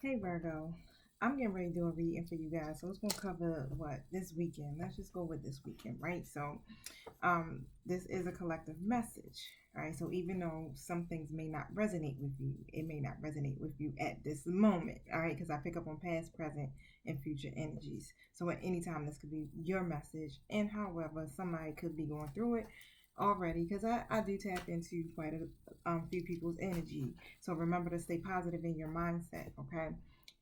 Hey Virgo, I'm getting ready to do a reading for you guys. So it's gonna cover what this weekend. Let's just go with this weekend, right? So, this is a collective message. All right. So even though some things may not resonate with you, it may not resonate with you at this moment. All right, because I pick up on past, present, and future energies. So at any time, this could be your message. And however, somebody could be going through it already, because I do tap into quite a few people's energy. So remember to stay positive in your mindset, okay?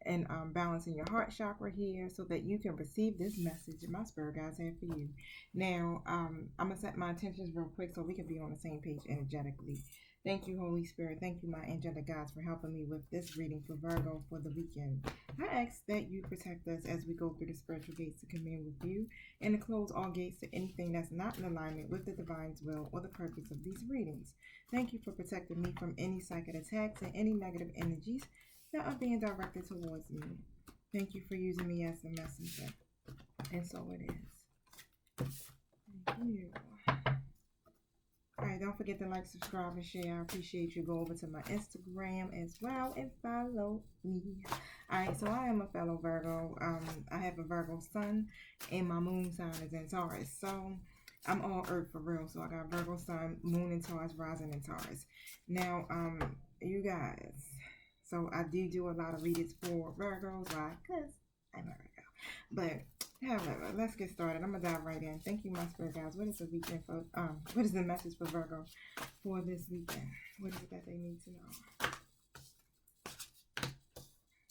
And balancing your heart chakra here so that you can receive this message that my spirit guides have for you. Now, I'm going to set my intentions real quick so we can be on the same page energetically. Thank you, Holy Spirit. Thank you, my angelic guides, for helping me with this reading for Virgo for the weekend. I ask that you protect us as we go through the spiritual gates to commune with you and to close all gates to anything that's not in alignment with the divine's will or the purpose of these readings. Thank you for protecting me from any psychic attacks and any negative energies that are being directed towards me. Thank you for using me as the messenger. And so it is. Thank you. Alright, don't forget to like, subscribe, and share. I appreciate you. Go over to my Instagram as well and follow me. Alright, so I am a fellow Virgo. I have a Virgo sun and my moon sign is in Taurus. So I'm all earth for real. So I got Virgo sun, moon in Taurus, rising in Taurus. Now, you guys, so I do a lot of readings for Virgos. Why? Because I'm a Virgo. But however, let's get started. I'm gonna dive right in. Thank you, my spirit guys. What is the weekend for? What is the message for Virgo for this weekend? What is it that they need to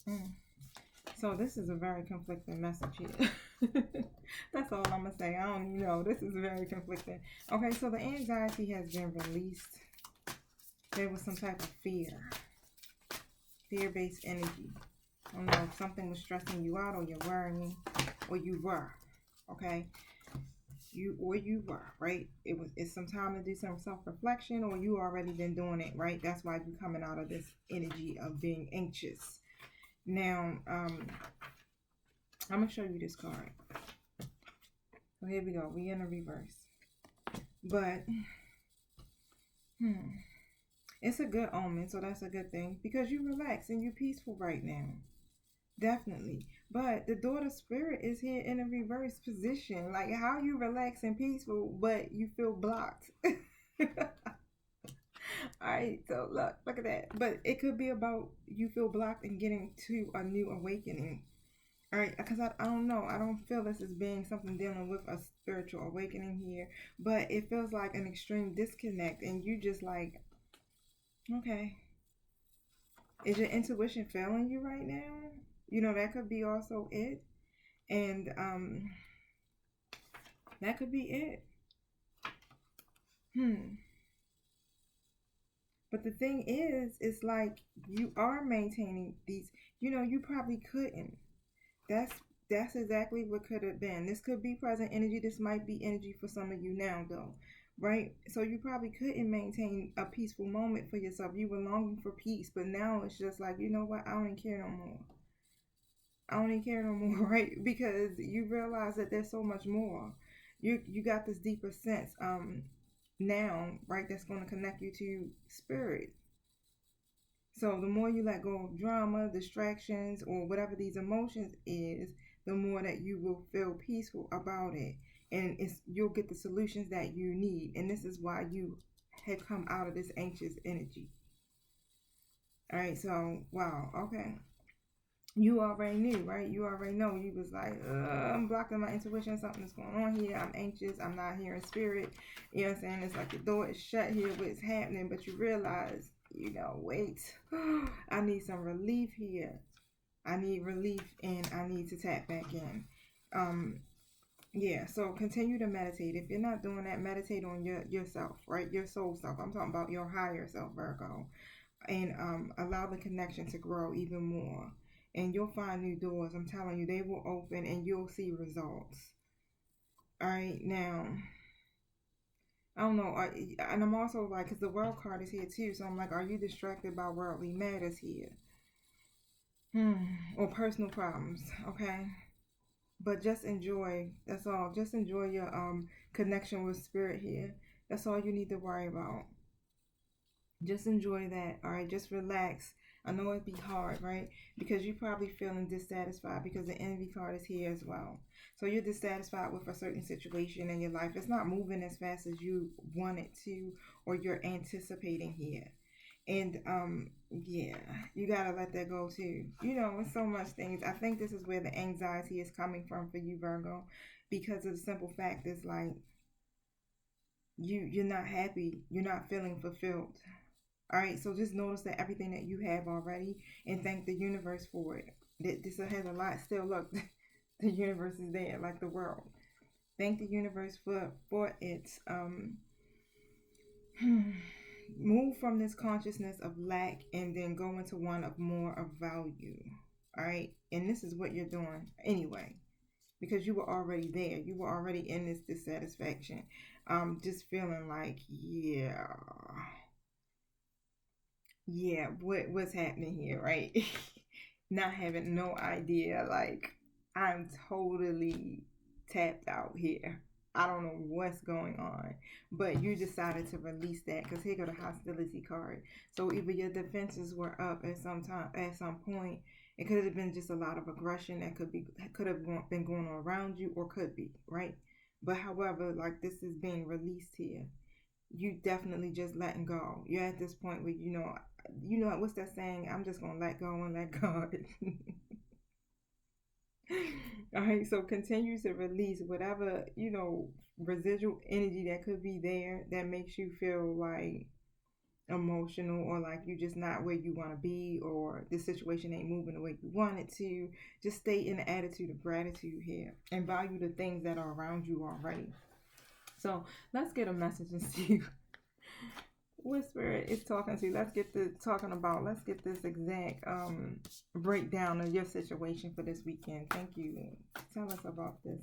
know? So this is a very conflicting message here. That's all I'm gonna say. I don't even know. This is very conflicting. Okay, so the anxiety has been released. There was some type of fear-based energy. I don't know if something was stressing you out, or you're worrying, or you were. Okay, you were, right? It's some time to do some self-reflection, or you already been doing it, right? That's why you're coming out of this energy of being anxious. Now, I'm gonna show you this card. So here we go. We in a reverse, but it's a good omen, so that's a good thing because you relax and you're peaceful right now. Definitely. But the daughter spirit is here in a reverse position. Like, how you relax and peaceful, but you feel blocked. Alright, so look at that. But it could be about you feel blocked and getting to a new awakening. Alright, because I don't know. I don't feel this as being something dealing with a spiritual awakening here. But it feels like an extreme disconnect. And you just like, okay. Is your intuition failing you right now? You know, that could be also it. And that could be it. But the thing is, it's like you are maintaining these, you probably couldn't. That's exactly what could have been. This could be present energy. This might be energy for some of you now, though, right? So you probably couldn't maintain a peaceful moment for yourself. You were longing for peace, but now it's just like, you know what? I don't even care no more. I don't even care no more, right? Because you realize that there's so much more. You got this deeper sense now, right? That's going to connect you to spirit. So the more you let go of drama, distractions, or whatever these emotions is, the more that you will feel peaceful about it, and you'll get the solutions that you need. And this is why you have come out of this anxious energy. All right. So wow. Okay. You already knew, right? You already know. You was like, I'm blocking my intuition. Something's going on here. I'm anxious. I'm not hearing spirit. You know what I'm saying? It's like the door is shut here. What's happening? But you realize, wait. I need some relief here. I need relief, and I need to tap back in. Yeah. So continue to meditate. If you're not doing that, meditate on yourself, right? Your soul self. I'm talking about your higher self, Virgo, and allow the connection to grow even more. And you'll find new doors. I'm telling you, they will open and you'll see results. All right, now, I don't know. And I'm also like, because the world card is here too. So I'm like, are you distracted by worldly matters here? Or personal problems, okay? But just enjoy. That's all. Just enjoy your connection with spirit here. That's all you need to worry about. Just enjoy that. All right, just relax. I know it'd be hard, right? Because you're probably feeling dissatisfied because the envy card is here as well. So you're dissatisfied with a certain situation in your life. It's not moving as fast as you want it to, or you're anticipating here. And yeah, you gotta let that go too. You know, it's so much things. I think this is where the anxiety is coming from for you, Virgo, because of the simple fact is like you're not happy, you're not feeling fulfilled. All right, so just notice that everything that you have already, and thank the universe for it. This has a lot still. Look, the universe is there, like the world. Thank the universe for its move from this consciousness of lack and then go into one of more of value. All right, and this is what you're doing anyway, because you were already there. You were already in this dissatisfaction. Just feeling like, yeah, what's happening here, right? Not having no idea, like I'm totally tapped out here. I don't know what's going on, but you decided to release that because here go the hostility card. So either your defenses were up at some time, at some point. It could have been just a lot of aggression that could have been going on around you, or could be, right? But however, like this is being released here, you definitely just letting go. You're at this point where you know what's that saying? I'm just gonna let go and let God. All right, so continue to release whatever residual energy that could be there that makes you feel like emotional, or like you're just not where you want to be, or this situation ain't moving the way you want it to. Just stay in the attitude of gratitude here and value the things that are around you already. So let's get a message and see what spirit is talking to. Let's get this exact breakdown of your situation for this weekend. Thank you. Tell us about this,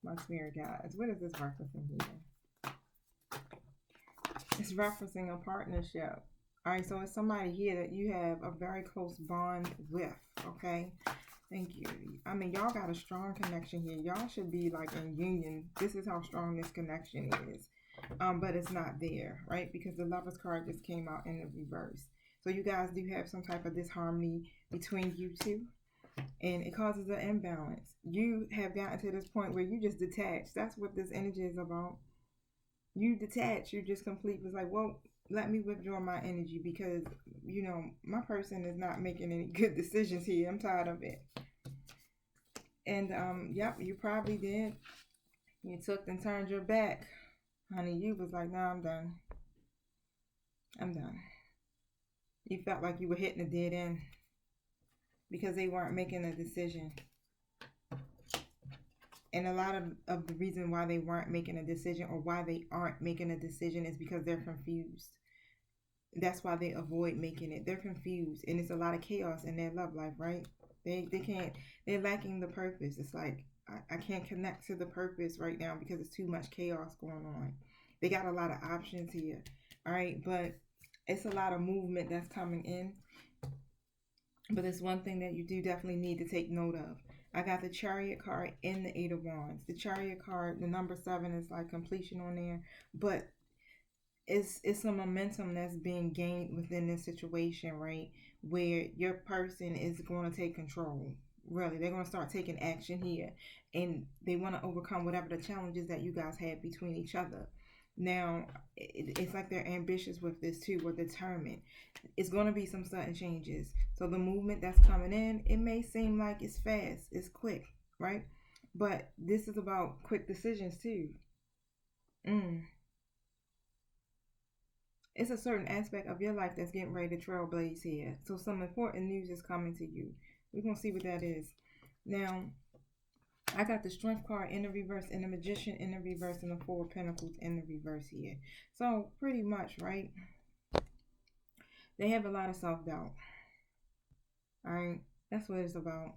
my spirit guides. What is this referencing here? It's referencing a partnership. All right, so it's somebody here that you have a very close bond with. Okay. Thank you. I mean, y'all got a strong connection here. Y'all should be like in union. This is how strong this connection is. But it's not there, right? Because the Lovers card just came out in the reverse. So you guys do have some type of disharmony between you two, and it causes an imbalance. You have gotten to this point where you just detach. That's what this energy is about. You detach. You just complete was like, well, let me withdraw my energy because, my person is not making any good decisions here. I'm tired of it. And, yep, you probably did. You took and turned your back. Honey, you was like, no, I'm done. I'm done. You felt like you were hitting a dead end because they weren't making a decision. And a lot of the reason why they weren't making a decision, or why they aren't making a decision, is because they're confused. That's why they avoid making it. They're confused, and it's a lot of chaos in their love life, right? They're lacking the purpose. It's like, I can't connect to the purpose right now because it's too much chaos going on. They got a lot of options here, all right? But it's a lot of movement that's coming in. But it's one thing that you do definitely need to take note of. I got the Chariot card and the Eight of Wands. The Chariot card, the number 7 is like completion on there, but it's a momentum that's being gained within this situation, right? Where your person is going to take control. Really, they're going to start taking action here, and they want to overcome whatever the challenges that you guys have between each other. Now, it's like they're ambitious with this too, or determined. It's going to be some sudden changes. So the movement that's coming in, it may seem like it's fast, it's quick, right? But this is about quick decisions too. It's a certain aspect of your life that's getting ready to trailblaze here. So some important news is coming to you. We're going to see what that is. Now, I got the Strength card in the reverse, and the Magician in the reverse, and the Four of Pentacles in the reverse here. So pretty much, right? They have a lot of self-doubt. All right? That's what it's about.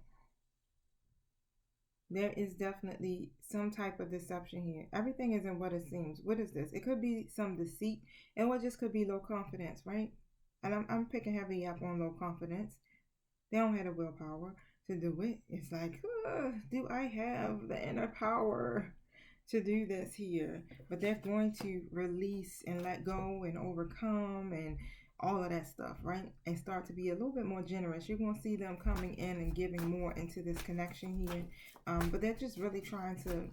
There is definitely some type of deception here. Everything isn't what it seems. What is this? It could be some deceit, and what just could be low confidence, right? And I'm picking heavy up on low confidence. They don't have the willpower to do it. It's like, do I have the inner power to do this here? But they're going to release and let go and overcome and all of that stuff, right? And start to be a little bit more generous. You're going to see them coming in and giving more into this connection here. But they're just really trying to,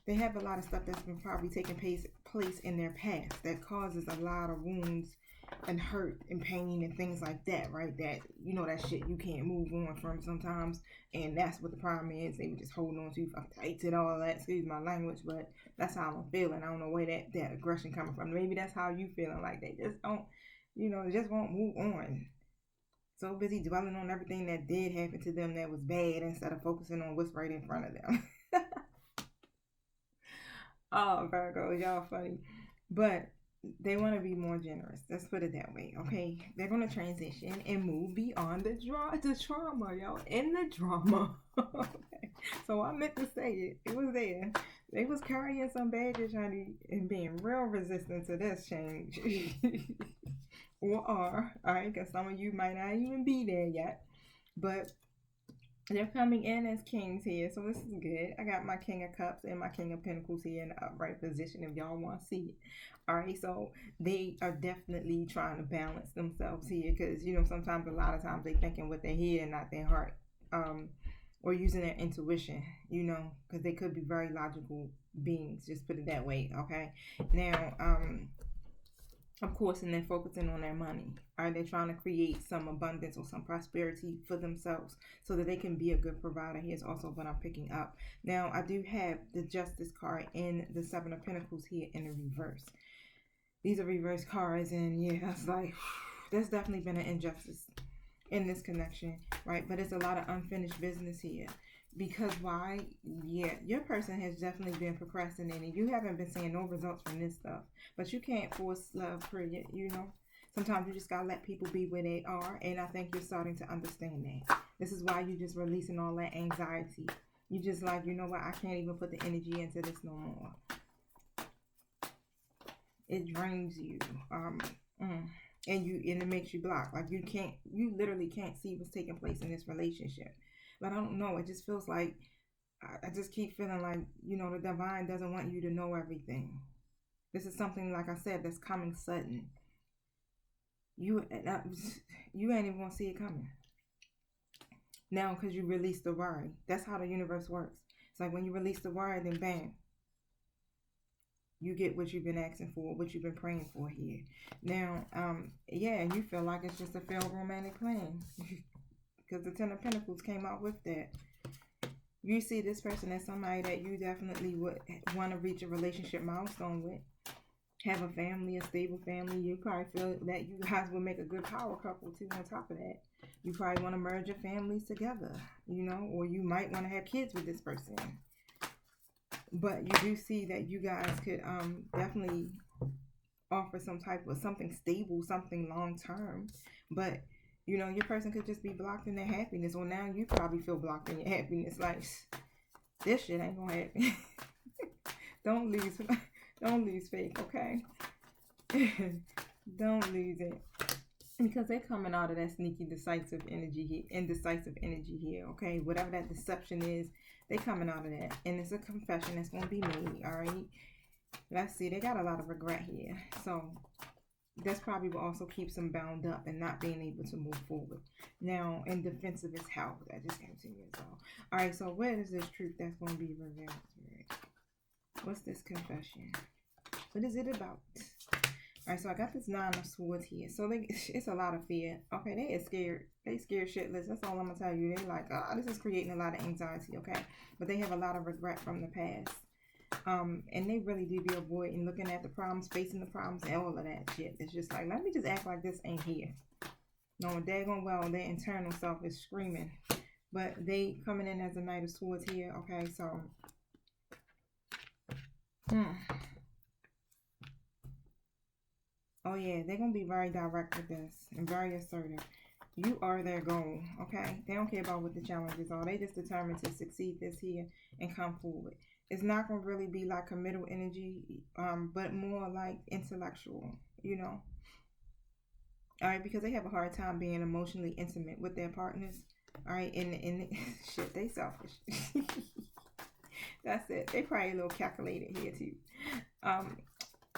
they have a lot of stuff that's been probably taking place in their past that causes a lot of wounds and hurt and pain and things like that, right? That, you know, that shit you can't move on from sometimes. And that's what the problem is. They were just holding on to, tight to all that, excuse my language, but that's how I'm feeling. I don't know where that aggression coming from. Maybe that's how you feeling, like they just don't, you know, just won't move on. So busy dwelling on everything that did happen to them that was bad instead of focusing on what's right in front of them. Oh, Virgo, y'all funny. But they want to be more generous. Let's put it that way, okay? They're going to transition and move beyond the trauma, y'all. In the drama. Okay. So I meant to say it. It was there. They was carrying some baggage, honey, and being real resistant to this change. Or are, all right? Because some of you might not even be there yet. But they're coming in as kings here, so this is good. I got my King of Cups and my King of Pentacles here in the upright position if y'all want to see it. All right, so they are definitely trying to balance themselves here because, you know, sometimes, a lot of times, they thinking with their head and not their heart, or using their intuition, you know, because they could be very logical beings, just put it that way, okay? Now, of course, and they're focusing on their money. All right, they're trying to create some abundance or some prosperity for themselves so that they can be a good provider. Here's also what I'm picking up. Now, I do have the Justice card and the Seven of Pentacles here in the reverse. These are reverse cards, and yeah, it's like, there's definitely been an injustice in this connection, right? But it's a lot of unfinished business here. Because why? Yeah, your person has definitely been procrastinating. You haven't been seeing no results from this stuff. But you can't force love, period, you know. Sometimes you just gotta let people be where they are. And I think you're starting to understand that. This is why you're just releasing all that anxiety. You just like, you know what, I can't even put the energy into this no more. It drains you. And it makes you block. Like you literally can't see what's taking place in this relationship. But I don't know. It just feels like, I just keep feeling like, you know, the divine doesn't want you to know everything. This is something, like I said, that's coming sudden. You ain't even going to see it coming. Now, because you release the word. That's how the universe works. It's like when you release the word, then bam. You get what you've been asking for, what you've been praying for here. Now, yeah, and you feel like it's just a failed romantic plan. Because the Ten of Pentacles came out with that. You see this person as somebody that you definitely would want to reach a relationship milestone with. Have a family, a stable family. You probably feel that you guys will make a good power couple too on top of that. You probably want to merge your families together, you know, or you might want to have kids with this person. But you do see that you guys could definitely offer some type of something stable, something long term. But you know, your person could just be blocked in their happiness. Or now you probably feel blocked in your happiness. Like, this shit ain't gonna happen. Don't lose faith, okay? Don't lose it. Because they're coming out of that sneaky, indecisive energy here, okay? Whatever that deception is, they coming out of that. And it's a confession that's gonna be made, all right? Let's see, they got a lot of regret here. So that's probably what also keeps them bound up and not being able to move forward. Now, in defense of his health, that just came to me as well. All right, so where is this truth that's going to be revealed? What's this confession? What is it about? All right, so I got this Nine of Swords here. So it's a lot of fear. Okay, they are scared. They scared shitless. That's all I'm going to tell you. They're like, oh, this is creating a lot of anxiety, okay? But they have a lot of regret from the past. And they really do be avoiding looking at the problems, facing the problems, and all of that shit. It's just like, let me just act like this ain't here. No, daggone well, their internal self is screaming. But they coming in as a Knight of Swords here, okay, so. Oh yeah, they're going to be very direct with this and very assertive. You are their goal, okay? They don't care about what the challenges are. They just determined to succeed this here and come forward. It's not going to really be like committal energy, but more like intellectual, you know? All right, because they have a hard time being emotionally intimate with their partners. All right, and shit, they selfish. That's it. They probably a little calculated here too.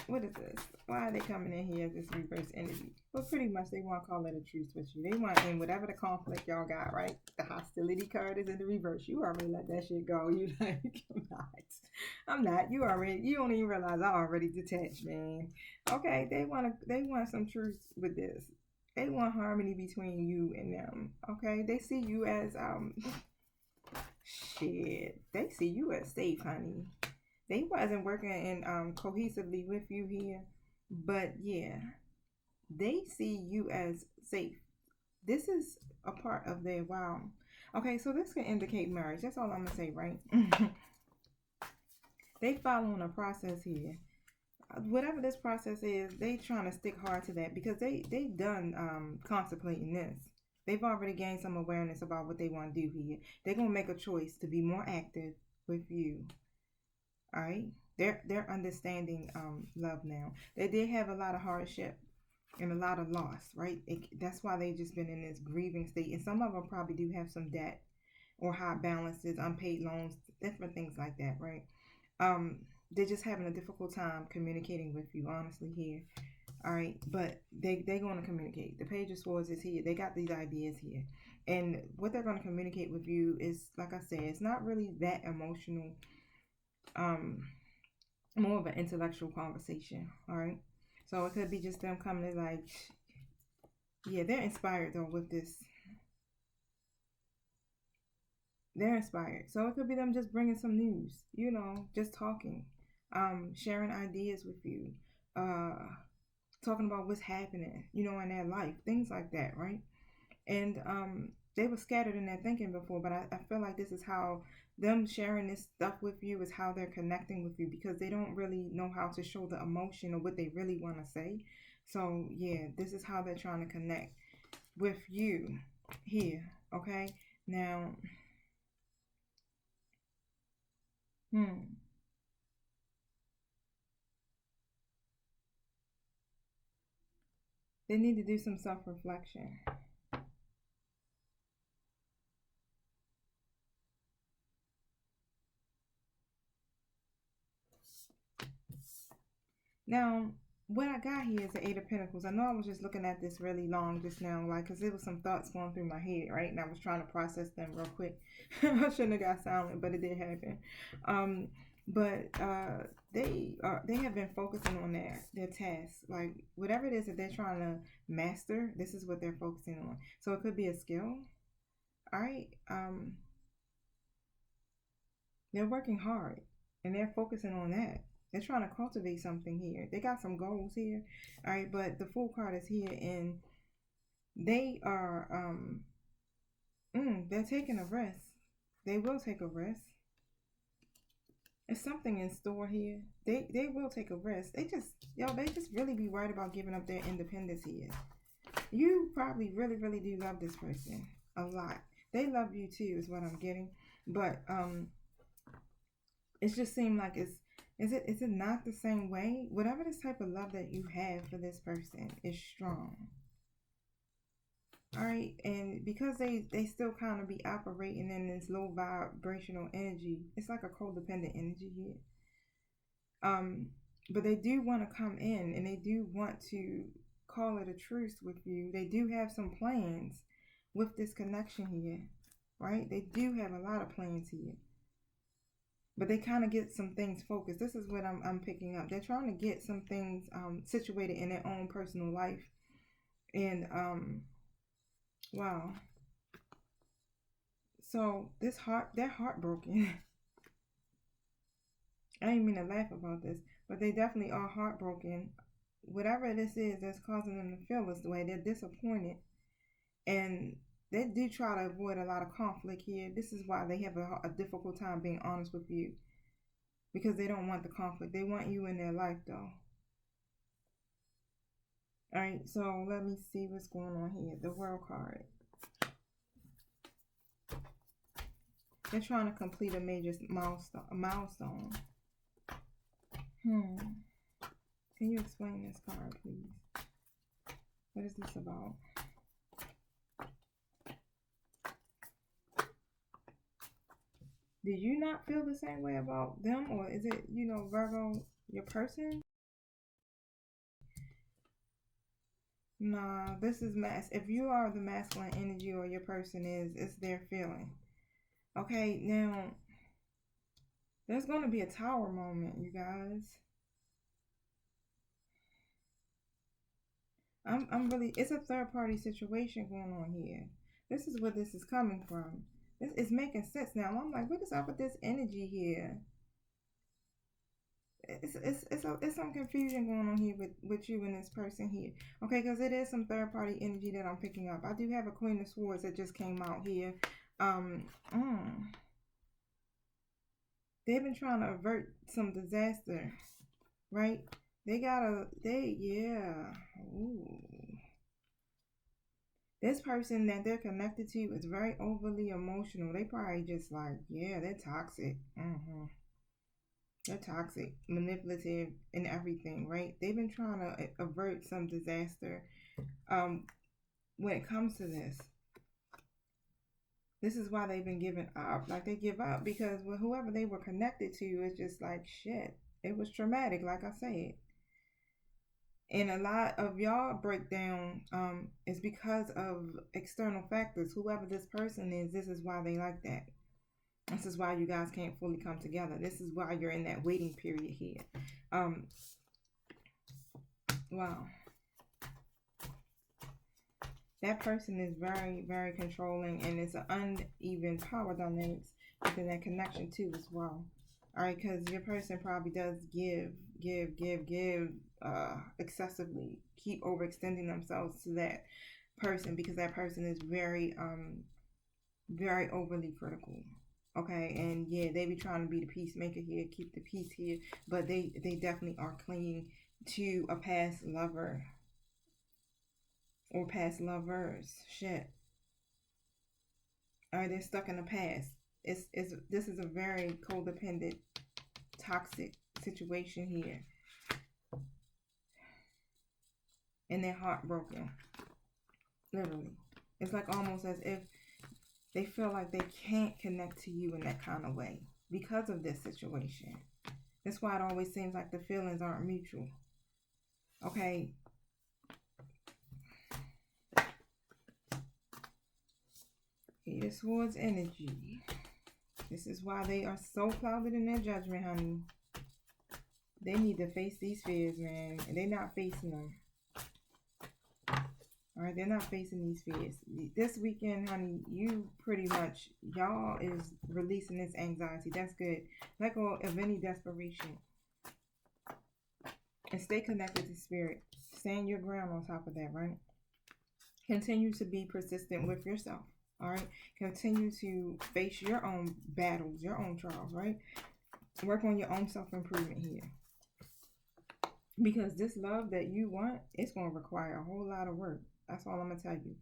What is this? Why are they coming in here as this reverse energy? Well, pretty much they want to call it a truce with you. They want in whatever the conflict y'all got, right? The hostility card is in the reverse. You already let that shit go. You like, I'm not. I'm not. You don't even realize I already detached, man. Okay, they want some truth with this. They want harmony between you and them. Okay, they see you as shit. They see you as safe, honey. They wasn't working in cohesively with you here, but yeah, they see you as safe. This is a part of their wow. Okay, so this can indicate marriage. That's all I'm gonna say, right? They following a process here. Whatever this process is, they trying to stick hard to that because they done contemplating this. They've already gained some awareness about what they want to do here. They're gonna make a choice to be more active with you. All right, they're understanding love now. They did have a lot of hardship and a lot of loss, right? That's why they just been in this grieving state, and some of them probably do have some debt or high balances, unpaid loans, different things like that, right? They're just having a difficult time communicating with you, honestly, here. All right, but they're going to communicate. The Page of Swords is here. They got these ideas here, and what they're going to communicate with you is, like I said, it's not really that emotional. More of an intellectual conversation. All right, so it could be just them coming to like, yeah, they're inspired though with this. They're inspired, so it could be them just bringing some news, you know, just talking, sharing ideas with you, talking about what's happening, you know, in their life, things like that, right? And they were scattered in their thinking before, but I feel like this is how them sharing this stuff with you is how they're connecting with you, because they don't really know how to show the emotion or what they really want to say. So yeah, this is how they're trying to connect with you here. Okay, now they need to do some self-reflection. Now, what I got here is the Eight of Pentacles. I know I was just looking at this really long just now, like, because there was some thoughts going through my head, right? And I was trying to process them real quick. I shouldn't have got silent, but it did happen. But they have been focusing on their tasks, like whatever it is that they're trying to master. This is what they're focusing on. So it could be a skill. All right. They're working hard and they're focusing on that. They're trying to cultivate something here. They got some goals here. All right, but the Fool card is here and they are they're taking a rest. They will take a rest. There's something in store here. They will take a rest. They just really be worried about giving up their independence here. You probably really do love this person a lot. They love you too, is what I'm getting. But it just seemed like is it not the same way? Whatever this type of love that you have for this person is strong. All right, and because they still kind of be operating in this low vibrational energy, it's like a codependent energy here. But they do want to come in and they do want to call it a truce with you. They do have some plans with this connection here, right? They do have a lot of plans here. But they kind of get some things focused. This is what I'm picking up. They're trying to get some things situated in their own personal life. And wow. So they're heartbroken. I didn't mean to laugh about this, but they definitely are heartbroken. Whatever this is that's causing them to feel this way, they're disappointed. And they do try to avoid a lot of conflict here. This is why they have a difficult time being honest with you. Because they don't want the conflict. They want you in their life, though. Alright, so let me see what's going on here. The World card. They're trying to complete a major milestone. Can you explain this card, please? What is this about? Do you not feel the same way about them? Or is it, Virgo, your person? Nah, this is if you are the masculine energy or your person is, it's their feeling. Okay, now there's going to be a tower moment, you guys. I'm really, it's a third party situation going on here. This is where this is coming from. This is making sense now. I'm like, what is up with this energy here? It's some confusion going on here with you and this person here. Okay, because it is some third party energy that I'm picking up. I do have a Queen of Swords that just came out here. They've been trying to avert some disaster, right? Yeah. Ooh. This person that they're connected to is very overly emotional. They probably just like, yeah, they're toxic. They're toxic, manipulative, and everything, right? They've been trying to avert some disaster. When it comes to this is why they've been giving up. Like, they give up because whoever they were connected to is just like, shit. It was traumatic, like I said. And a lot of y'all breakdown is because of external factors. Whoever this person is, this is why they like that. This is why you guys can't fully come together. This is why you're in that waiting period here. Wow. That person is very, very controlling, and it's an uneven power dynamics within that connection too as well. All right, because your person probably does give excessively, keep overextending themselves to that person because that person is very very overly critical. Okay, and yeah, they be trying to be the peacemaker here, keep the peace here, but they definitely are clinging to a past lover or past lovers. Shit. All right, they're stuck in the past. This is a very codependent, toxic situation here, and they're heartbroken. Literally, it's like almost as if they feel like they can't connect to you in that kind of way because of this situation. That's why it always seems like the feelings aren't mutual. Okay. Eight of Swords energy. This is why they are so clouded in their judgment, honey. They need to face these fears, man. And they're not facing them. Alright, they're not facing these fears. This weekend, honey, you pretty much, y'all is releasing this anxiety. That's good. Let go of any desperation. And stay connected to spirit. Stand your ground on top of that, right? Continue to be persistent with yourself. Alright? Continue to face your own battles, your own trials, right? Work on your own self-improvement here. Because this love that you want, it's going to require a whole lot of work. That's all I'm going to tell you.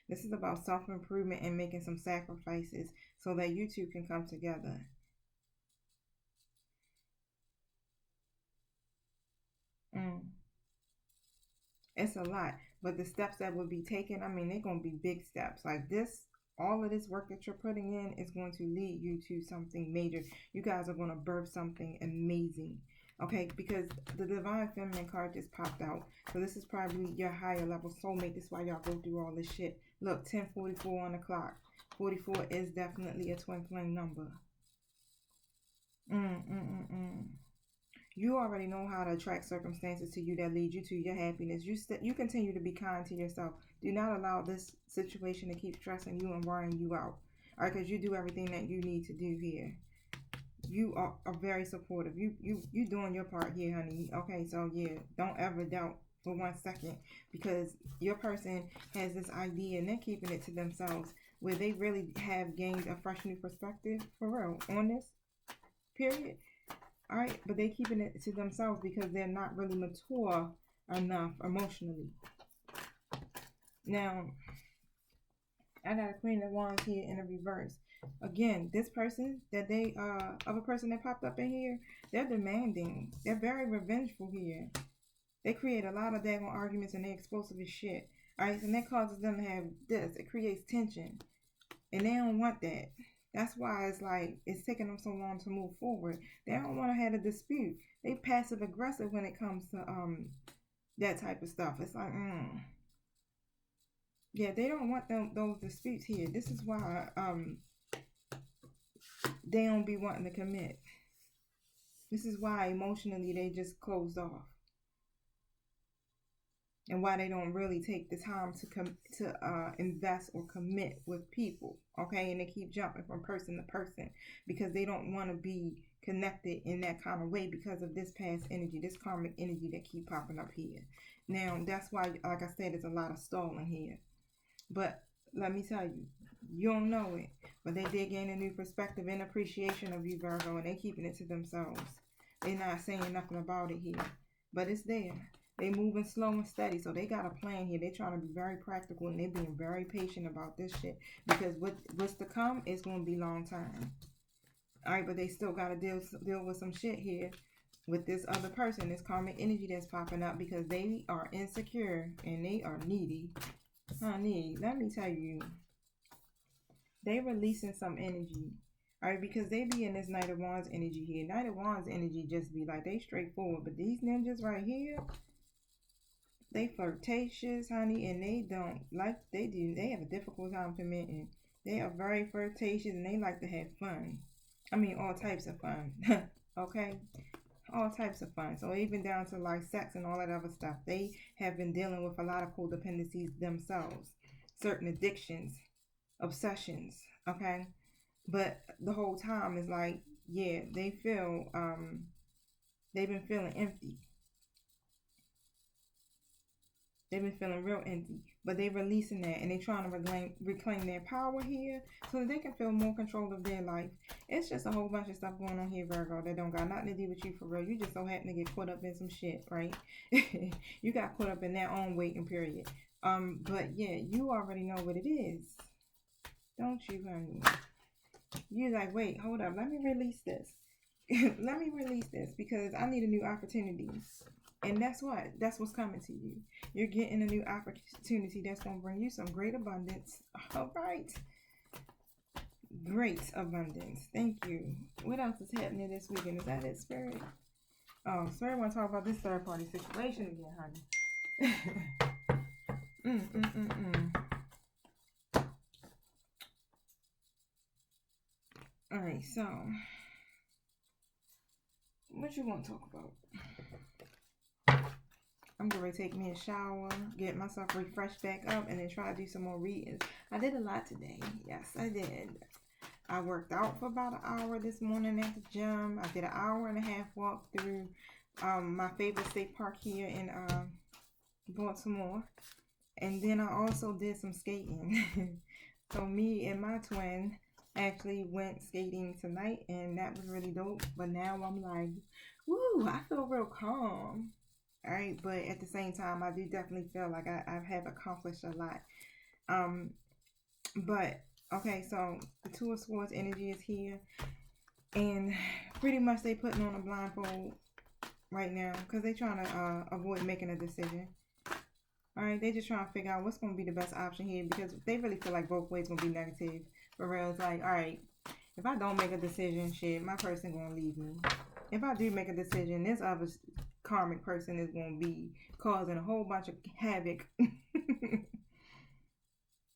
This is about self-improvement and making some sacrifices so that you two can come together. It's a lot. But the steps that will be taken, I mean, they're going to be big steps. Like this, all of this work that you're putting in is going to lead you to something major. You guys are going to birth something amazing. Okay, because the Divine Feminine card just popped out. So this is probably your higher level soulmate. This is why y'all go through all this shit. Look, 10:44 on the clock. 44 is definitely a twin flame number. You already know how to attract circumstances to you that lead you to your happiness. You continue to be kind to yourself. Do not allow this situation to keep stressing you and worrying you out. All right, because you do everything that you need to do here. You are very supportive. You doing your part here, honey. Okay, so yeah, don't ever doubt for 1 second, because your person has this idea and they're keeping it to themselves, where they really have gained a fresh new perspective for real on this period. All right, but they're keeping it to themselves because they're not really mature enough emotionally. Now, I got a Queen of Wands here in a reverse. Again, this person that other person that popped up in here, they're demanding. They're very revengeful here. They create a lot of daggone arguments and they're explosive as shit. Alright, and that causes them to have this. It creates tension. And they don't want that. That's why it's like it's taking them so long to move forward. They don't want to have a dispute. They passive aggressive when it comes to that type of stuff. It's like, Yeah, they don't want those disputes here. This is why they don't be wanting to commit. This is why emotionally they just closed off. And why they don't really take the time to invest or commit with people, okay? And they keep jumping from person to person because they don't want to be connected in that kind of way because of this past energy, this karmic energy that keep popping up here. Now, that's why, like I said, there's a lot of stalling here. But let me tell you, you don't know it, but they did gain a new perspective and appreciation of you, Virgo, and they keeping it to themselves. They're not saying nothing about it here, but it's there. They moving slow and steady, so they got a plan here. They trying to be very practical and they being very patient about this shit because what's to come is going to be long time. All right, but they still got to deal with some shit here with this other person, this karmic energy that's popping up because they are insecure and they are needy. Honey, let me tell you, they releasing some energy. All right, because they be in this Knight of Wands energy here. Knight of Wands energy just be like, they straightforward. But these ninjas right here, they flirtatious, honey, and they don't like they do. They have a difficult time committing. They are very flirtatious and they like to have fun. I mean, all types of fun. Okay, all types of fun. So even down to like sex and all that other stuff. They have been dealing with a lot of codependencies themselves, certain addictions, obsessions. Okay, but the whole time is like, yeah, they feel they've been feeling empty. They've been feeling real empty, but they releasing that and they trying to reclaim their power here so that they can feel more control of their life. It's just a whole bunch of stuff going on here, Virgo, that don't got nothing to do with you for real. You just so happen to get caught up in some shit, right? You got caught up in their own waiting period. But yeah, you already know what it is, don't you, honey? You're like, wait, hold up, let me release this. Let me release this because I need a new opportunity. And that's what's coming to you. You're getting a new opportunity that's going to bring you some great abundance. All right. Great abundance. Thank you. What else is happening this weekend? Is that it, Spirit? Oh, Spirit want to talk about this third party situation again, honey. All right, so what you want to talk about? I'm going to take me a shower, get myself refreshed back up, and then try to do some more reading. I did a lot today. Yes, I did. I worked out for about an hour this morning at the gym. I did an hour and a half walk through my favorite state park here in Baltimore. And then I also did some skating. So me and my twin actually went skating tonight, and that was really dope. But now I'm like, woo, I feel real calm. All right, but at the same time, I do definitely feel like I have accomplished a lot. But okay, so the Two of Swords energy is here, and pretty much they putting on a blindfold right now because they trying to avoid making a decision. All right, they just trying to figure out what's going to be the best option here because they really feel like both ways going to be negative. For real, it's like, all right, if I don't make a decision, shit, my person going to leave me. If I do make a decision, this other karmic person is going to be causing a whole bunch of havoc.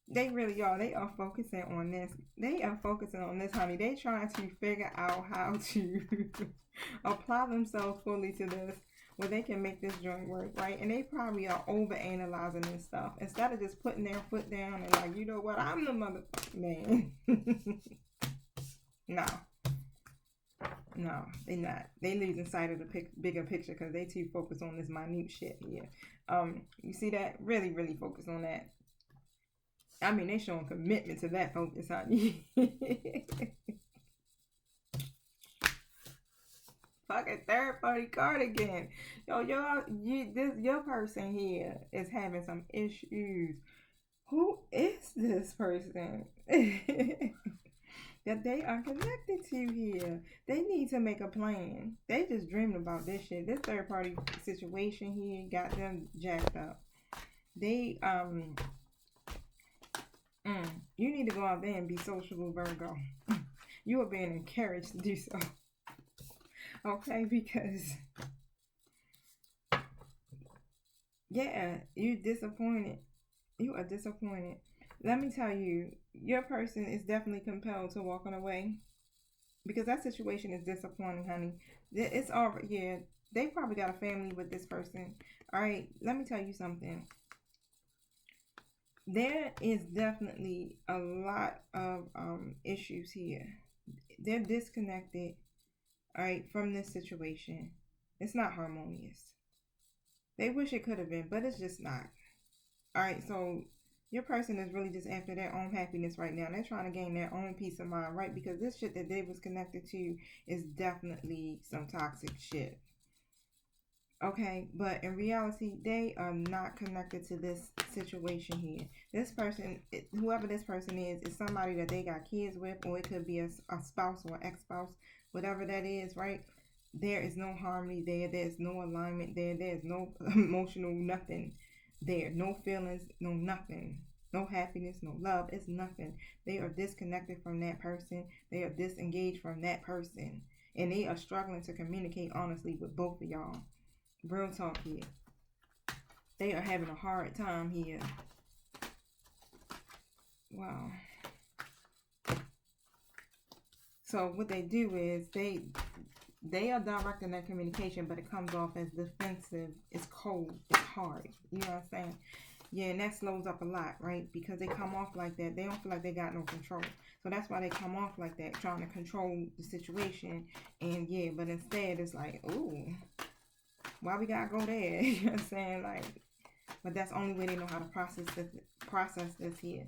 They really are. They are focusing on this. They are focusing on this, honey. They trying to figure out how to apply themselves fully to this where they can make this joint work, right? And they probably are over analyzing this stuff instead of just putting their foot down and like, you know what, I'm the motherfucker, man. No, they not. They losing sight of the bigger picture because they too focused on this minute shit here. You see that? Really, really focus on that. I mean, they showing commitment to that focus, honey. Fucking third party card again. Yo, your person here is having some issues. Who is this person? That they are connected to here. They need to make a plan. They just dreaming about this shit. This third party situation here got them jacked up. They you need to go out there and be sociable, Virgo. You are being encouraged to do so. Okay, because yeah, you disappointed You are disappointed. Let me tell you, your person is definitely compelled to walking away because that situation is disappointing, honey. It's all, yeah, they probably got a family with this person. All right, let me tell you something. There is definitely a lot of issues here. They're disconnected, all right, from this situation. It's not harmonious. They wish it could have been, but it's just not. All right, so your person is really just after their own happiness right now. They're trying to gain their own peace of mind, right? Because this shit that they was connected to is definitely some toxic shit. Okay, but in reality, they are not connected to this situation here. This person, whoever this person is somebody that they got kids with, or it could be a spouse or ex-spouse, whatever that is, right? There is no harmony there. There's no alignment there. There's no emotional nothing there. No feelings, no nothing. No happiness, no love. It's nothing. They are disconnected from that person. They are disengaged from that person. And they are struggling to communicate honestly with both of y'all. Real talk here. They are having a hard time here. Wow. So what they do is they are directing their communication, but it comes off as defensive. It's cold. It's hard. You know what I'm saying? Yeah, and that slows up a lot, right? Because they come off like that. They don't feel like they got no control. So that's why they come off like that, trying to control the situation. And yeah, but instead it's like, ooh, why we gotta go there? You know what I'm saying? Like, but that's the only way they know how to process this here.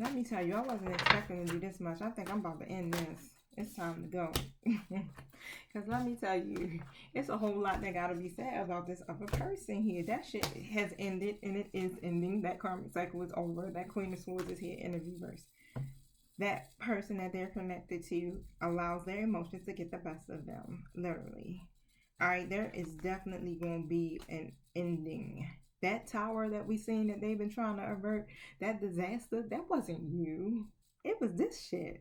Let me tell you, I wasn't expecting to do this much. I think I'm about to end this. It's time to go. Because let me tell you, it's a whole lot that got to be said about this other person here. That shit has ended, and it is ending. That karmic cycle is over. That Queen of Swords is here in the reverse. That person that they're connected to allows their emotions to get the best of them, literally. All right, there is definitely going to be an ending. That tower that we seen that they've been trying to avert, that disaster, that wasn't you. It was this shit.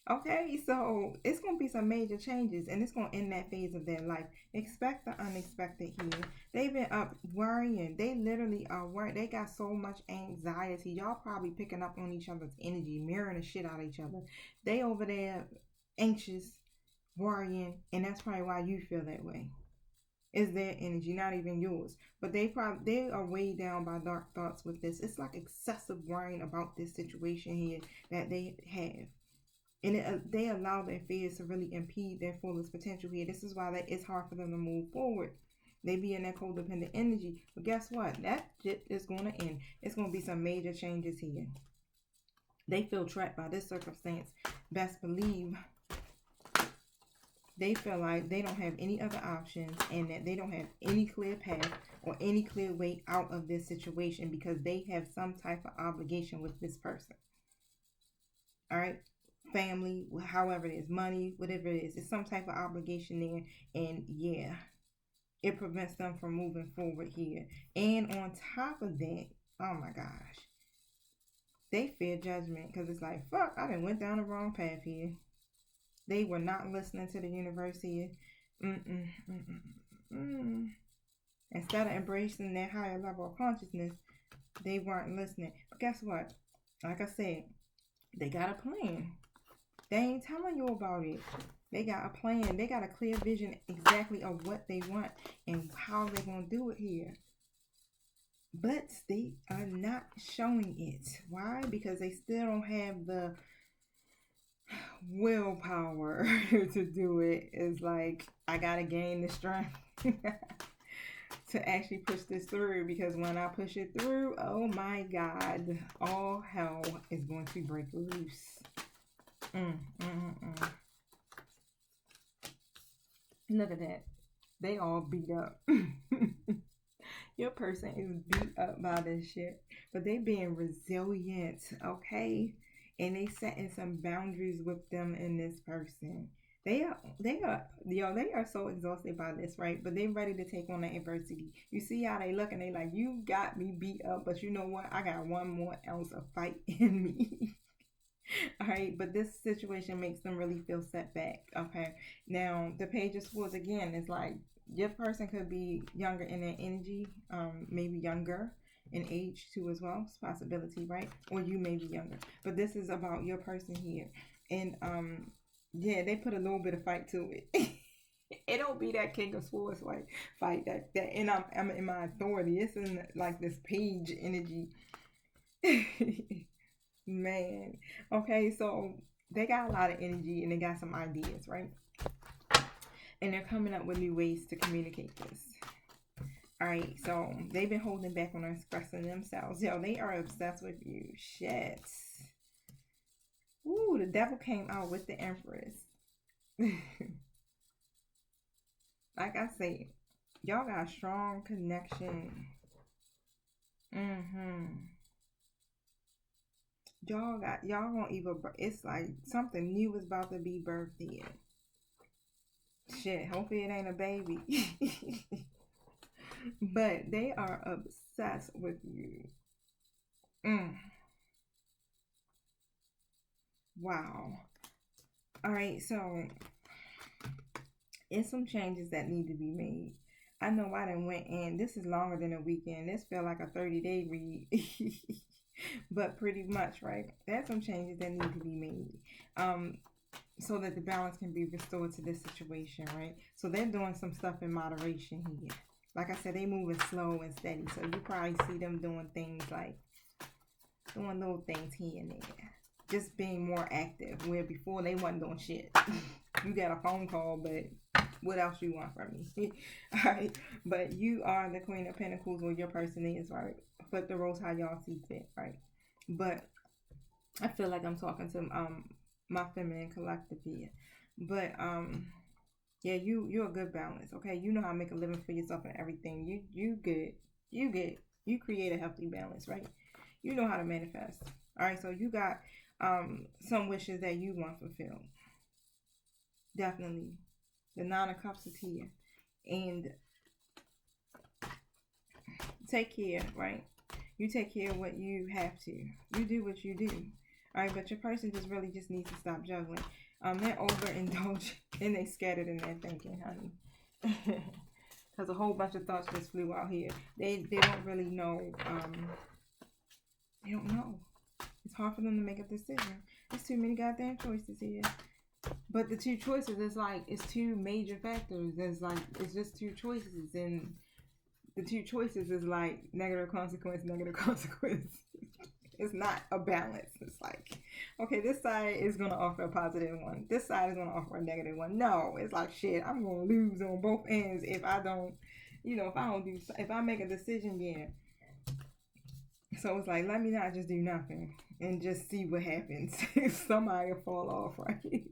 Okay, so it's going to be some major changes, and it's going to end that phase of their life. Expect the unexpected here. They've been up worrying. They literally are worried. They got so much anxiety. Y'all probably picking up on each other's energy, mirroring the shit out of each other. They over there anxious, worrying, and that's probably why you feel that way. Is their energy, not even yours. But they are weighed down by dark thoughts with this. It's like excessive worrying about this situation here that they have. And they allow their fears to really impede their fullest potential here. This is why it's hard for them to move forward. They be in that codependent energy. But guess what? That shit is going to end. It's going to be some major changes here. They feel trapped by this circumstance. Best believe they feel like they don't have any other options and that they don't have any clear path or any clear way out of this situation because they have some type of obligation with this person. All right? Family, however it is, money, whatever it is, it's some type of obligation there. And yeah, it prevents them from moving forward here. And on top of that, oh my gosh, they fear judgment because it's like, fuck, I done went down the wrong path here. They were not listening to the universe here. Instead of embracing their higher level of consciousness, they weren't listening. But guess what? Like I said, they got a plan. They ain't telling you about it. They got a plan. They got a clear vision exactly of what they want and how they're going to do it here. But they are not showing it. Why? Because they still don't have the willpower to do it. It's like, I got to gain the strength to actually push this through, because when I push it through, oh my God, all hell is going to break loose. Look at that. They all beat up. Your person is beat up by this shit, but they being resilient, okay? And they setting some boundaries with them and this person. They are so exhausted by this, right? But they ready to take on the adversity. You see how they look and they like, you got me beat up, but you know what? I got one more ounce of fight in me. All right, but this situation makes them really feel set back. Okay, now the Page of Swords again is like your person could be younger in their energy, maybe younger in age too as well. It's a possibility, right? Or you may be younger, but this is about your person here, and yeah, they put a little bit of fight to it. It don't be that King of Swords like fight that, and I'm in my authority. It's in like this Page energy. Man. Okay, so they got a lot of energy and they got some ideas, right? And they're coming up with new ways to communicate this. All right, so they've been holding back on expressing themselves. Yo, they are obsessed with you. Shit. Ooh, the devil came out with the Empress. Like I say, y'all got a strong connection. Y'all gonna either, it's like something new is about to be birthed here. Shit, hopefully it ain't a baby. But they are obsessed with you. Wow. All right, so it's some changes that need to be made. I know I done went in. This is longer than a weekend. This felt like a 30-day read. But pretty much, right? There's some changes that need to be made. So that the balance can be restored to this situation, right? So they're doing some stuff in moderation here. Like I said, they moving slow and steady. So you probably see them doing things like doing little things here and there. Just being more active, where before they wasn't doing shit. You got a phone call, but what else you want from me? All right, but you are the Queen of Pentacles, or your person is, right? Flip the roles how y'all see fit, right? But I feel like I'm talking to my feminine collective here. But yeah, you're a good balance, okay? You know how to make a living for yourself and everything. You good. You create a healthy balance, right? You know how to manifest. All right, so you got some wishes that you want fulfilled. Definitely. The Nine of Cups is here. And take care, right? You take care of what you have to. You do what you do. All right, but your person just needs to stop juggling. They're overindulged and they scattered in their thinking, honey. Because a whole bunch of thoughts just flew out here. They don't really know. They don't know. It's hard for them to make a decision. There's too many goddamn choices here. But the two choices is like, it's two major factors. It's just two choices, and the two choices is like negative consequence, negative consequence. It's not a balance. It's like, okay, this side is gonna offer a positive one. This side is gonna offer a negative one. No, it's like shit. I'm gonna lose on both ends if I don't, if I make a decision, yeah. So it's like, let me not just do nothing and just see what happens. Somebody will fall off, right?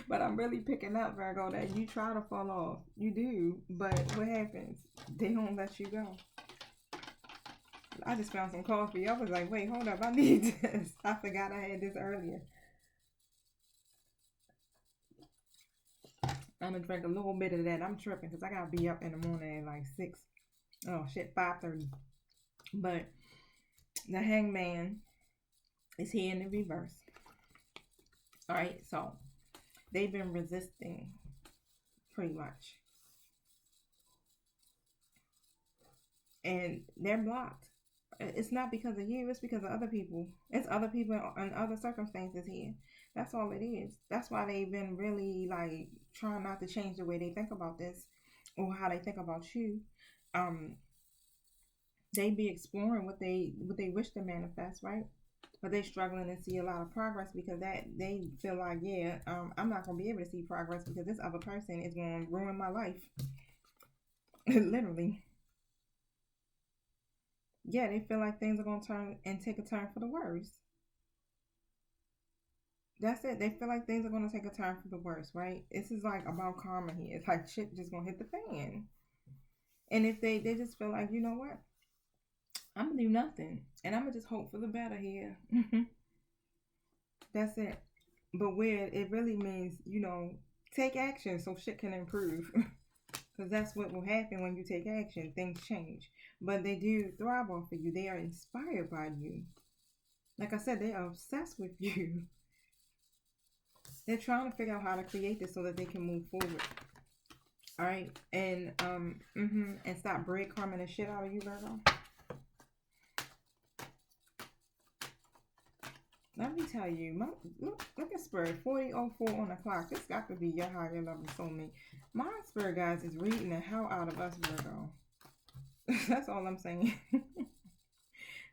But I'm really picking up, Virgo, that you try to fall off. You do, but what happens? They don't let you go. I just found some coffee. I was like, wait, hold up. I need this. I forgot I had this earlier. I'm going to drink a little bit of that. I'm tripping because I got to be up in the morning at like 6. Oh, shit, 5:30. But the Hangman is here in the reverse. All right, so they've been resisting pretty much. And they're blocked. It's not because of you. It's because of other people. It's other people and other circumstances here. That's all it is. That's why they've been really like trying not to change the way they think about this or how they think about you. They be exploring what they wish to manifest, right? But they're struggling to see a lot of progress because that they feel like, yeah, I'm not gonna be able to see progress because this other person is gonna ruin my life. Literally. Yeah, they feel like things are going to turn and take a turn for the worse. That's it. They feel like things are going to take a turn for the worse, right? This is like about karma here. It's like shit just going to hit the fan. And if they just feel like, you know what? I'm going to do nothing. And I'm going to just hope for the better here. That's it. But where it really means, take action so shit can improve. Because that's what will happen when you take action. Things change. But they do thrive off of you. They are inspired by you. Like I said, they are obsessed with you. They're trying to figure out how to create this so that they can move forward. All right, and and stop breadcrumbing the shit out of you, Virgo. Let me tell you, look at Spirit, 40:04 on the clock. This got to be your higher level soulmate. My Spirit guys is reading the hell out of us, Virgo. That's all I'm saying.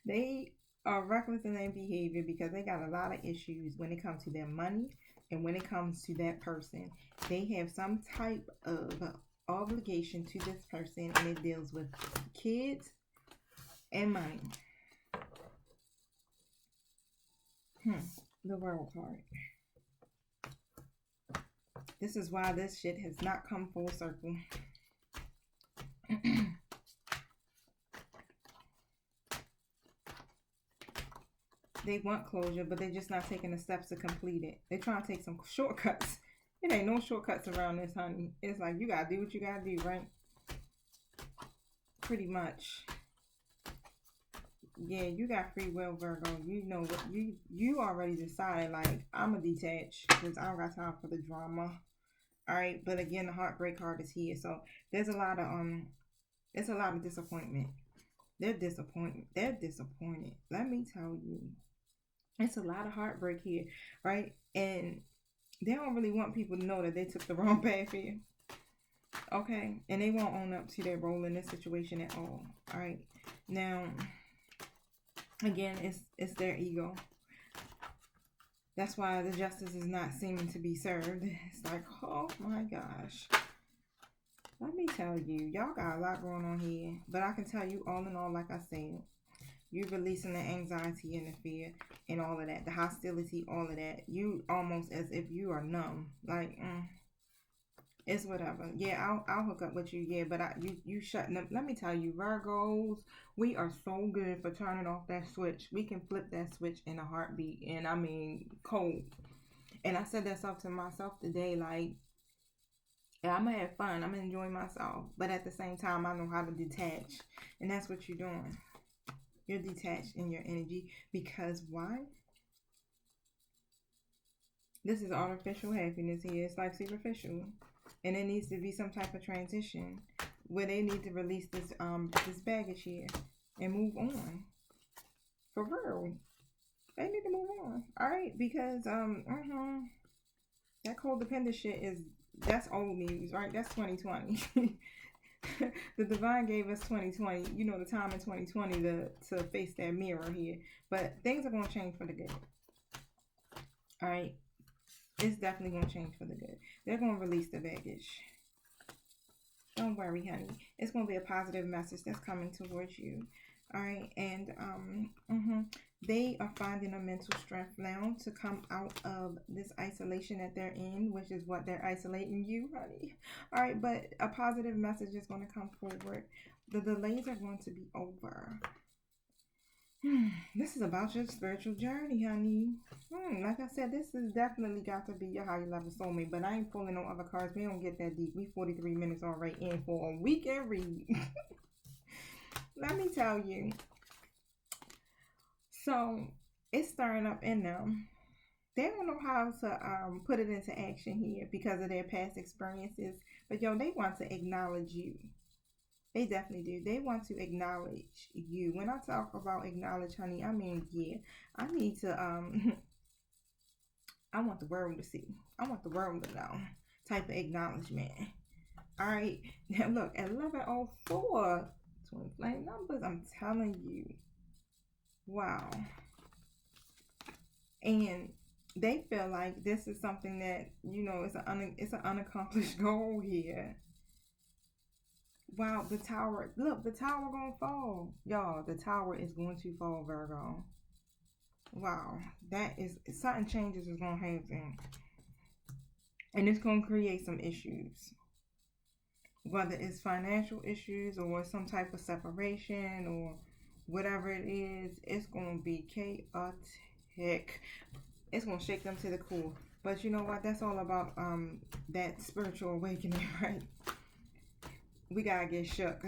They are reckless in their behavior because they got a lot of issues when it comes to their money and when it comes to that person. They have some type of obligation to this person, and it deals with kids and money. The World card. This is why this shit has not come full circle. They want closure, but they're just not taking the steps to complete it. They're trying to take some shortcuts. It ain't no shortcuts around this, honey. It's like you gotta do what you gotta do, right? Pretty much. Yeah, you got free will, Virgo. You know what you already decided, like, I'm gonna detach because I don't got time for the drama. All right, but again, the heartbreak card is here, so there's a lot of it's a lot of disappointment. They're disappointed. Let me tell you, it's a lot of heartbreak here, right? And they don't really want people to know that they took the wrong path here. Okay, and they won't own up to their role in this situation at all. All right, now again, it's their ego. That's why the justice is not seeming to be served. It's like, oh my gosh. Let me tell you, y'all got a lot going on here. But I can tell you, all in all, like I said, you're releasing the anxiety and the fear and all of that. The hostility, all of that. You almost as if you are numb. Like, it's whatever. Yeah, I'll hook up with you. Yeah, but you shutting up. Let me tell you, Virgos, we are so good for turning off that switch. We can flip that switch in a heartbeat. And I mean, cold. And I said that stuff to myself today, like, yeah, I'm going to have fun. I'm going to enjoy myself. But at the same time, I know how to detach. And that's what you're doing. You're detached in your energy. Because why? This is artificial happiness here. It's like superficial. And it needs to be some type of transition where they need to release this this baggage here and move on. For real. They need to move on. Alright? Because that codependent shit that's old news, right? That's 2020. The divine gave us 2020, you know, the time in 2020 to face that mirror here. But things are going to change for the good. All right? It's definitely going to change for the good. They're going to release the baggage. Don't worry, honey. It's going to be a positive message that's coming towards you. All right? And they are finding a mental strength now to come out of this isolation that they're in, which is what they're isolating you, honey. All right, but a positive message is going to come forward. The delays are going to be over. This is about your spiritual journey, honey. Like I said, this has definitely got to be your higher level soulmate, but I ain't pulling no other cards. We don't get that deep. We 43 minutes already in for a weekend read. Let me tell you. So it's stirring up in them. They don't know how to put it into action here because of their past experiences. But yo, they want to acknowledge you. They definitely do. They want to acknowledge you. When I talk about acknowledge, honey, I mean, yeah, I need to, I want the world to see. I want the world to know type of acknowledgement. All right. Now look, at 11:04, twin flame numbers, I'm telling you. Wow. And they feel like this is something that, you know, it's an unaccomplished goal here. Wow, the tower. Look, the tower gonna fall. Y'all, the tower is going to fall, Virgo. Wow. That is, certain changes is gonna happen. And it's gonna create some issues. Whether it's financial issues or some type of separation or whatever it is, it's gonna be chaotic. It's gonna shake them to the core. But you know what? That's all about that spiritual awakening, right? We gotta get shook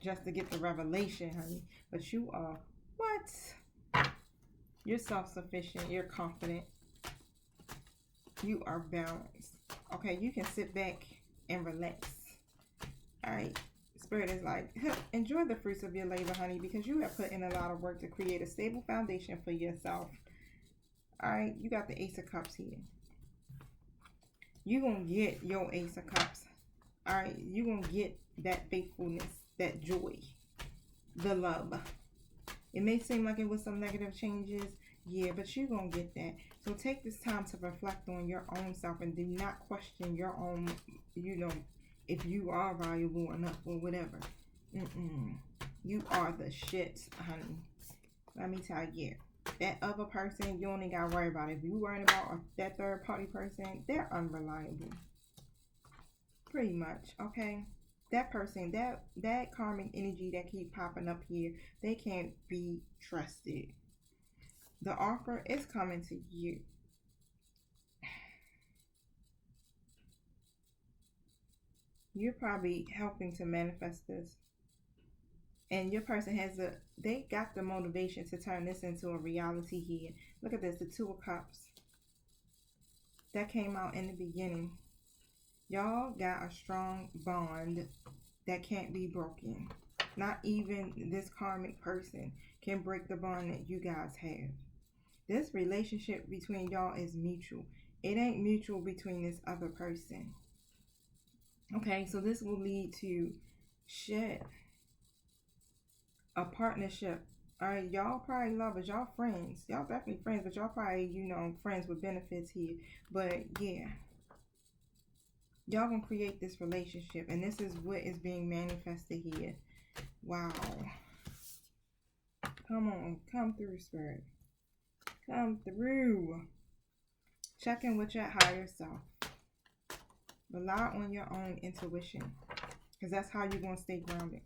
just to get the revelation, honey. But you are what? You're self-sufficient. You're confident. You are balanced. Okay, you can sit back and relax. All right. Spirit is like, enjoy the fruits of your labor, honey, because you have put in a lot of work to create a stable foundation for yourself. All right. You got the Ace of Cups here. You're going to get your Ace of Cups. All right. You're going to get that faithfulness, that joy, the love. It may seem like it was some negative changes. Yeah, but you're going to get that. So take this time to reflect on your own self and do not question your own, you know, if you are valuable enough or whatever. You are the shit, honey. Let me tell you. That other person, you only got to worry about. If you worrying about that third party person, they're unreliable. Pretty much, okay? That person, that karmic energy that keep popping up here, they can't be trusted. The offer is coming to you. You're probably helping to manifest this. And your person they got the motivation to turn this into a reality here. Look at this, the Two of Cups. That came out in the beginning. Y'all got a strong bond that can't be broken. Not even this karmic person can break the bond that you guys have. This relationship between y'all is mutual. It ain't mutual between this other person. Okay, so this will lead to a partnership. All right, y'all probably lovers, y'all friends. Y'all definitely friends, but y'all probably, friends with benefits here. But yeah, y'all gonna create this relationship, and this is what is being manifested here. Wow. Come on, come through, Spirit. Come through. Check in with your higher self. Rely on your own intuition, because that's how you're going to stay grounded.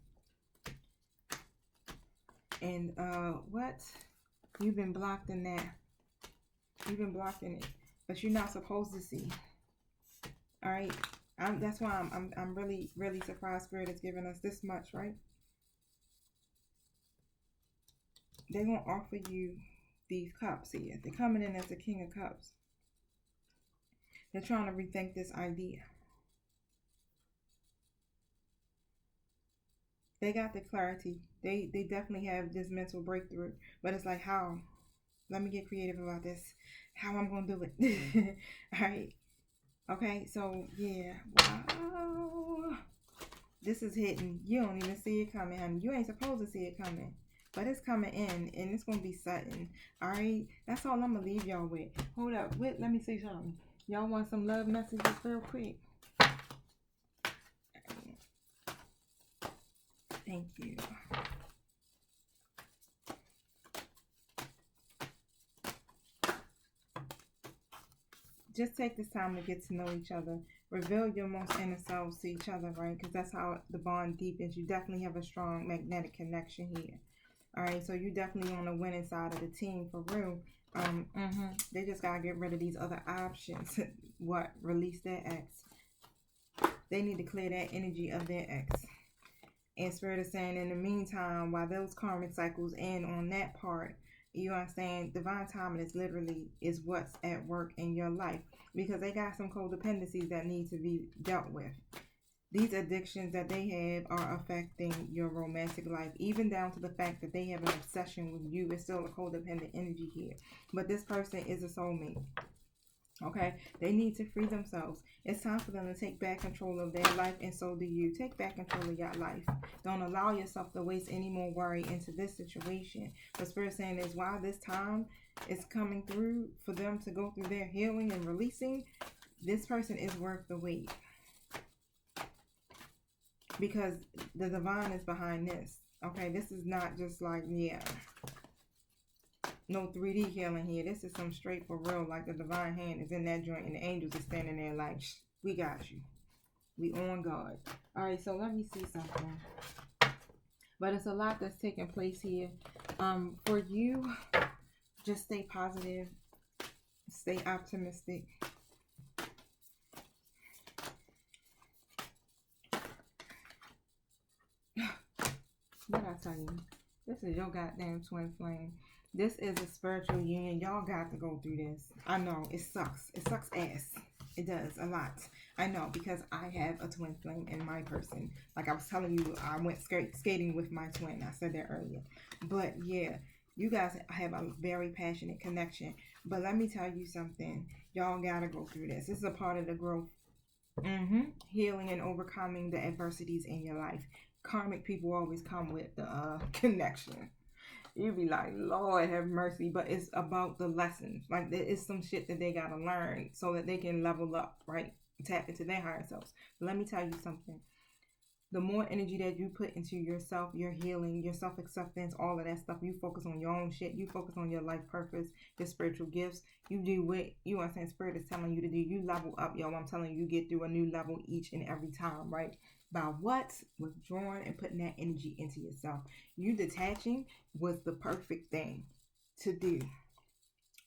And what? You've been blocked in that. You've been blocked in it, but you're not supposed to see. All right. That's why I'm really, really surprised Spirit is giving us this much, right? They're going to offer you these cups here. They're coming in as the King of Cups. They're trying to rethink this idea. They got the clarity. They definitely have this mental breakthrough. But it's like, how? Let me get creative about this. How I'm going to do it. All right. Okay, so, yeah. Wow. This is hitting. You don't even see it coming, honey. You ain't supposed to see it coming. But it's coming in, and it's going to be sudden. All right? That's all I'm going to leave y'all with. Hold up. Wait, let me say something. Y'all want some love messages real quick? Thank you. Just take this time to get to know each other. Reveal your most inner selves to each other, right? Because that's how the bond deepens. You definitely have a strong magnetic connection here. All right, so you definitely on the winning side of the team for real. They just got to get rid of these other options. What? Release their ex. They need to clear that energy of their ex. And Spirit is saying, in the meantime, while those karmic cycles end on that part, you understand, divine timing is literally is what's at work in your life, because they got some codependencies that need to be dealt with. These addictions that they have are affecting your romantic life, even down to the fact that they have an obsession with you. It's still a codependent energy here. But this person is a soulmate. Okay, they need to free themselves. It's time for them to take back control of their life, and so do you. Take back control of your life. Don't allow yourself to waste any more worry into this situation. The Spirit saying is, while this time is coming through for them to go through their healing and releasing, this person is worth the wait, because the divine is behind this. Okay, this is not just like, no 3D healing here. This is some straight for real, like the divine hand is in that joint and the angels are standing there like, we got you. We on guard. All right, so let me see something. But it's a lot that's taking place here. For you, just stay positive. Stay optimistic. What I tell you? This is your goddamn twin flame. This is a spiritual union. Y'all got to go through this. I know it sucks. It sucks ass. It does a lot. I know, because I have a twin flame in my person. Like I was telling you, I went skating with my twin. I said that earlier. But yeah, you guys have a very passionate connection. But let me tell you something. Y'all gotta go through this. This is a part of the growth. Healing and overcoming the adversities in your life. Karmic people always come with the connection. You be like, Lord have mercy, but it's about the lessons. Like there is some shit that they gotta learn so that they can level up, right? Tap into their higher selves. But let me tell you something. The more energy that you put into yourself, your healing, your self-acceptance, all of that stuff, you focus on your own shit, you focus on your life purpose, your spiritual gifts, you do what you understand spirit is telling you to do. You level up, yo. I'm telling you, you get through a new level each and every time, right? By what? Withdrawing and putting that energy into yourself. You detaching was the perfect thing to do.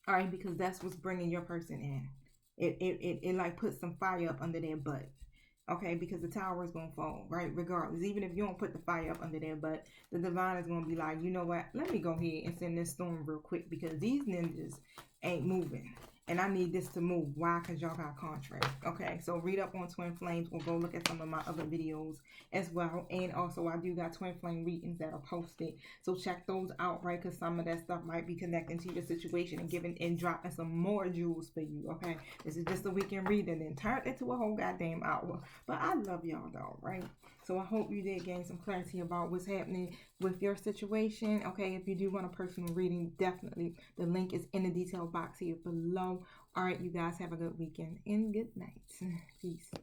All right, because that's what's bringing your person in. It like puts some fire up under their butt. Okay, because the tower is gonna fall, right? Regardless, even if you don't put the fire up under there, but the divine is gonna be like, you know what? Let me go ahead and send this storm real quick because these ninjas ain't moving, and I need this to move. Why? Because y'all got contract. Okay, so read up on twin flames or go look at some of my other videos as well. And also, I do got twin flame readings that are posted, so check those out, right? Because some of that stuff might be connecting to your situation and giving and dropping some more jewels for you. Okay, this is just a weekend reading and turn it into a whole goddamn hour. But I love y'all though, right? So I hope you did gain some clarity about what's happening with your situation. Okay, if you do want a personal reading, definitely the link is in the detail box here below. All right, you guys have a good weekend and good night. Peace.